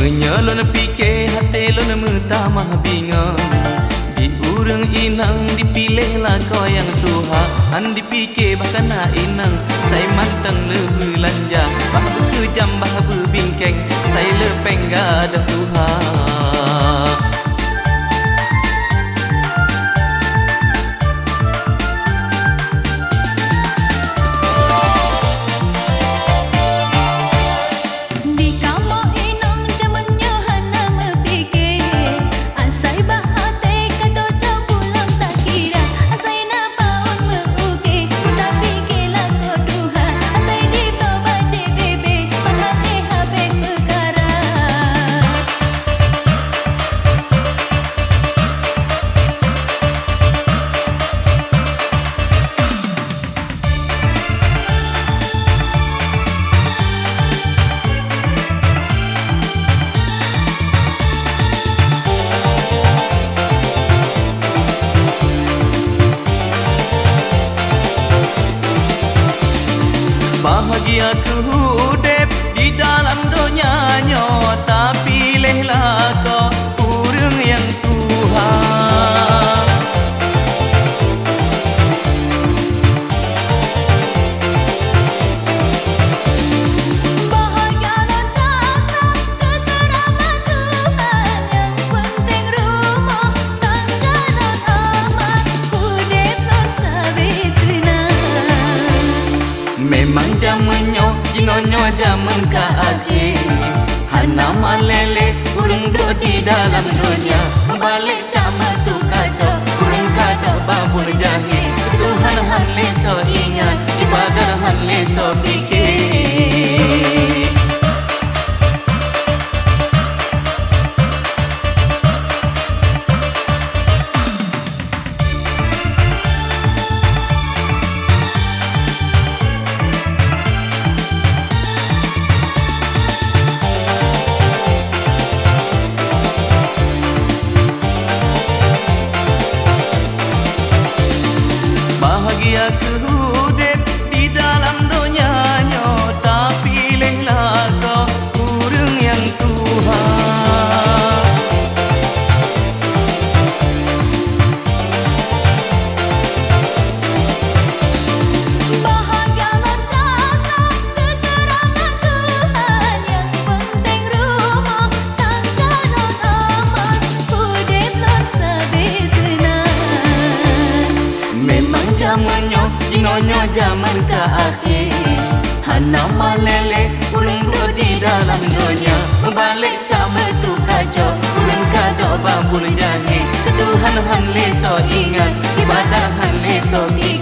Menyalon fikir hati lon mutamah bingung. Di urang inang dipilihlah kau yang Tuhan. Dipikir bahkan nak inang saya mantang lebih lanja. Bah berkejam bah berbingkeng saya lepeng gada Tuhan. Bahagia ku hudep di dalam dunia nyo, tapi pilihlah kau urang yang Tuhan. Bahagia non rasa keserangan Tuhan, yang penting rumah tangga non aman, hudep non sabisna. Memang zamannya jinonyo zaman ka akhir. Hana malele urang duduk di dalam dunia. Balik sama tu kacau urang kada babur jahil. Tuhan han leso ingat, ibadah han leso fikir. Bahagia ku hudep di dalam dunia nyo, tapi pilihlah kau urang yang Tuhan. Bahagia non rasa keserangan Tuhan, yang penting rumah tangga non aman, hudep non sabisna. Memang zamannya jinonyo zaman ka akhir. Hana malele urang duduk di dalam dunia. Balik sama tu kacau urang kada babur jahil. Tuhan han leso ingat, ibadah han leso fikir.